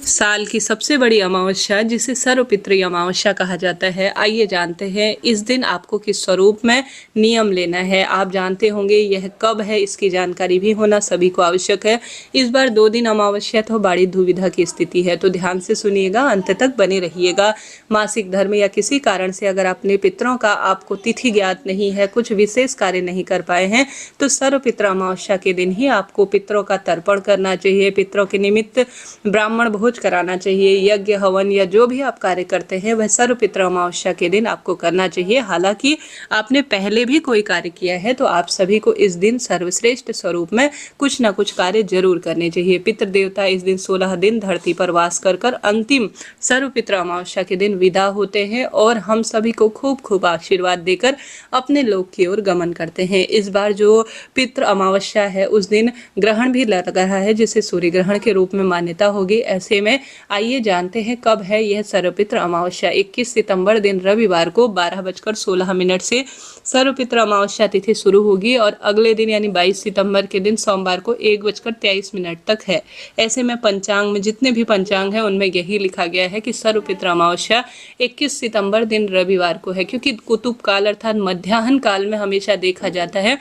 साल की सबसे बड़ी अमावस्या जिसे सर्वपितृ अमावस्या कहा जाता है। आइए जानते हैं इस दिन आपको किस स्वरूप में नियम लेना है। आप जानते होंगे यह कब है, इसकी जानकारी भी होना सभी को आवश्यक है। इस बार 2 दिन अमावस्या तो बड़ी दुविधा की स्थिति है, तो ध्यान से सुनिएगा, अंत तक बने रहिएगा। मासिक धर्म या किसी कारण से अगर अपने पितरों का आपको तिथि ज्ञात नहीं है, कुछ विशेष कार्य नहीं कर पाए हैं, तो सर्वपितृ अमावस्या के दिन ही आपको पितरों का तर्पण करना चाहिए। पितरों के निमित्त ब्राह्मण भोज कराना चाहिए। यज्ञ हवन या जो भी आप कार्य करते हैं वह सर्वपितृ अमावस्या के दिन आपको करना चाहिए। हालांकि आपने पहले भी कोई कार्य किया है तो आप सभी को इस दिन सर्वश्रेष्ठ स्वरूप में कुछ न कुछ कार्य जरूर करने चाहिए। पितृ देवता इस दिन 16 दिन धरती पर वास कर अंतिम सर्वपितृ अमावस्या के दिन विदा होते हैं और हम सभी को खूब खूब आशीर्वाद देकर अपने लोक की ओर गमन करते हैं। इस बार जो पितृ अमावस्या है उस दिन ग्रहण भी लग रहा है, जिसे सूर्य ग्रहण के रूप में मान्यता होगी। ऐसे में आइए जानते हैं कब है यह सर्वपितृ अमावस्या। 21 सितंबर दिन रविवार को 12:16 से सर्वपितृ अमावस्या तिथि शुरू होगी और अगले दिन यानी 22 सितंबर के दिन सोमवार को 1:23 तक है। ऐसे में पंचांग में जितने भी पंचांग हैं उनमें यही लिखा गया है कि सर्वपितृ अमावस्या 21 सितंबर दिन रविवार को है, क्योंकि कुतुब काल अर्थात मध्याह्न काल में हमेशा देखा जाता है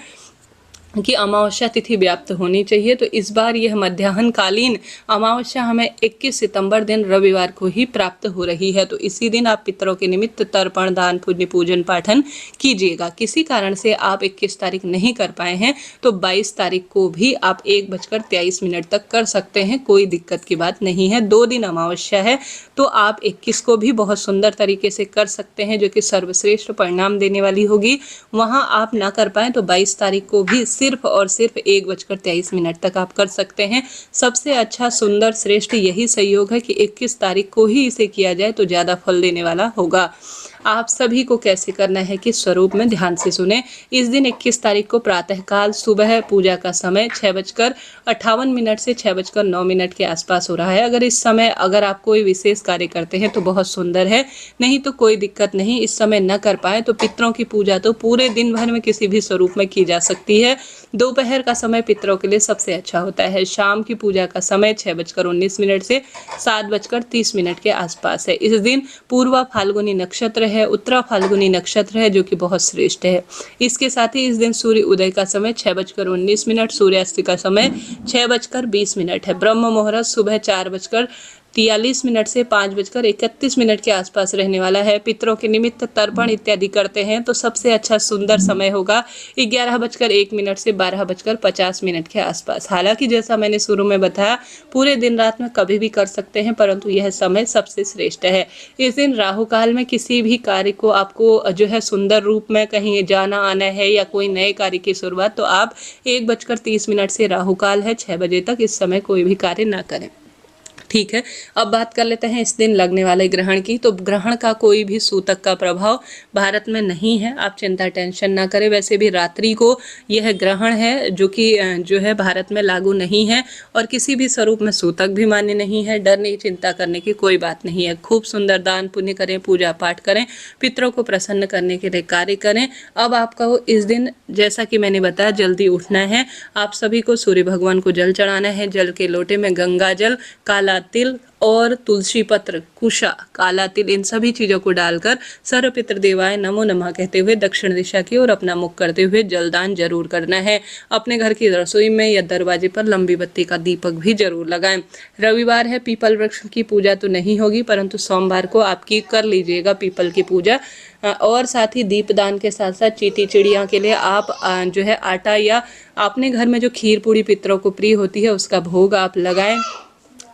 कि अमावस्या तिथि व्याप्त होनी चाहिए। तो इस बार यह मध्याह्नकालीन अमावस्या हमें 21 सितंबर दिन रविवार को ही प्राप्त हो रही है। तो इसी दिन आप पितरों के निमित्त तर्पण, दान, पुण्य, पूजन पाठन कीजिएगा। किसी कारण से आप 21 तारीख नहीं कर पाए हैं तो 22 तारीख को भी आप 1:23 तक कर सकते हैं, कोई दिक्कत की बात नहीं है। 2 दिन अमावस्या है तो आप 21 को भी बहुत सुंदर तरीके से कर सकते हैं, जो कि सर्वश्रेष्ठ परिणाम देने वाली होगी। वहां आप ना कर पाए तो 22 तारीख को भी सिर्फ और सिर्फ 1:23 तक आप कर सकते हैं। सबसे अच्छा, सुंदर, श्रेष्ठ यही संयोग है कि 21 तारीख को ही इसे किया जाए तो ज़्यादा फल देने वाला होगा। आप सभी को कैसे करना है कि स्वरूप में ध्यान से सुने। इस दिन 21 तारीख को प्रातःकाल सुबह पूजा का समय 6:58 से 6:09 के आसपास हो रहा है। अगर इस समय आप कोई विशेष कार्य करते हैं तो बहुत सुंदर है, नहीं तो कोई दिक्कत नहीं। इस समय न कर पाए तो पितरों की पूजा तो पूरे दिन भर में किसी भी स्वरूप में की जा सकती है। दोपहर का समय पितरों के लिए सबसे अच्छा होता है। शाम की पूजा का समय 6:19 से 7:30 के आसपास है। इस दिन पूर्वा फाल्गुनी नक्षत्र है, उत्तरा फाल्गुनी नक्षत्र है, जो कि बहुत श्रेष्ठ है। इसके साथ ही इस दिन सूर्य उदय का समय 6:19, सूर्यास्त का समय 6:20 है। ब्रह्म मुहूर्त सुबह 4:43 से 5:31 के आसपास रहने वाला है। पितरों के निमित्त तर्पण इत्यादि करते हैं तो सबसे अच्छा सुंदर समय होगा 11:01 से 12:50 के आसपास। हालांकि जैसा मैंने शुरू में बताया, पूरे दिन रात में कभी भी कर सकते हैं, परंतु यह समय सबसे श्रेष्ठ है। इस दिन राहु काल में किसी भी कार्य को आपको जो है सुंदर रूप में कहीं जाना आना है या कोई नए कार्य की शुरुआत, तो आप 1:30 से राहु काल है 6 बजे तक इस समय कोई भी कार्य ना करें। ठीक है, अब बात कर लेते हैं इस दिन लगने वाले ग्रहण की। तो ग्रहण का कोई भी सूतक का प्रभाव भारत में नहीं है, आप चिंता टेंशन ना करें। वैसे भी रात्रि को यह ग्रहण है जो कि जो है भारत में लागू नहीं है और किसी भी स्वरूप में सूतक भी मान्य नहीं है। डर नहीं, चिंता करने की कोई बात नहीं है। खूब सुंदर दान पुण्य करें, पूजा पाठ करें, पितरों को प्रसन्न करने के लिए कार्य करें। अब आपको इस दिन, जैसा कि मैंने बताया, जल्दी उठना है। आप सभी को सूर्य भगवान को जल चढ़ाना है। जल के लोटे में गंगा जल, काला तिल और तुलसी पत्र, कुशा, काला तिल, इन सभी चीजों को डालकर सर्वपितृ देवाय नमो नमः कहते हुए दक्षिण दिशा की ओर अपना मुख करते हुए जलदान जरूर करना है। अपने घर की रसोई में या दरवाजे पर लंबी बत्ती का दीपक भी जरूर लगाएं। रविवार है, पीपल वृक्ष की पूजा तो नहीं होगी, परंतु सोमवार को आपकी कर लीजिएगा पीपल की पूजा। और साथ ही दीपदान के साथ साथ चींटी चिड़िया के लिए आप जो है आटा या अपने घर में जो खीर पूड़ी पितरों को प्रिय होती है उसका भोग आप लगाएं।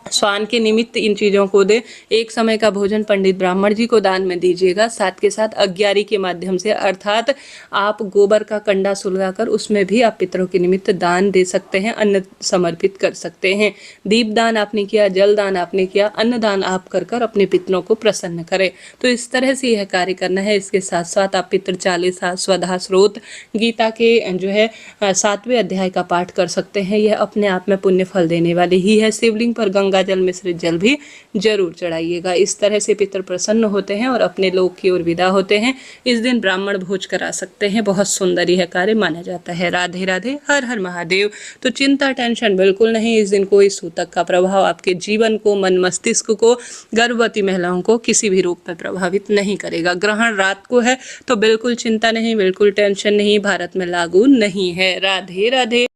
स्वान के निमित्त इन चीज़ों को दे। एक समय का भोजन पंडित ब्राह्मण जी को दान में दीजिएगा। साथ के साथ अग्यारी के माध्यम से, अर्थात आप गोबर का कंडा सुलगाकर उसमें भी आप पितरों के निमित्त दान दे सकते हैं, अन्न समर्पित कर सकते हैं। दीपदान आपने किया, जल दान आपने किया, अन्न दान आप कर अपने पितरों को प्रसन्न करें। तो इस तरह से यह कार्य करना है। इसके साथ साथ आप पितृ चालीसा, स्वधा स्रोत, गीता के जो है 7वें अध्याय का पाठ कर सकते हैं। यह अपने आप में पुण्य फल देने वाली ही है। शिवलिंग पर गंगा गंगा जल मिश्रित जल भी जरूर चढ़ाइएगा। इस तरह से पितर प्रसन्न होते हैं और अपने लोक की ओर विदा होते हैं। इस दिन ब्राह्मण भोज करा सकते हैं, बहुत सुंदर यह कार्य माना जाता है। राधे राधे, हर हर महादेव। तो चिंता टेंशन बिल्कुल नहीं, इस दिन कोई सूतक का प्रभाव आपके जीवन को, मन मस्तिष्क को, गर्भवती महिलाओं को किसी भी रूप में प्रभावित नहीं करेगा। ग्रहण रात को है तो बिल्कुल चिंता नहीं, बिल्कुल टेंशन नहीं, भारत में लागू नहीं है। राधे राधे।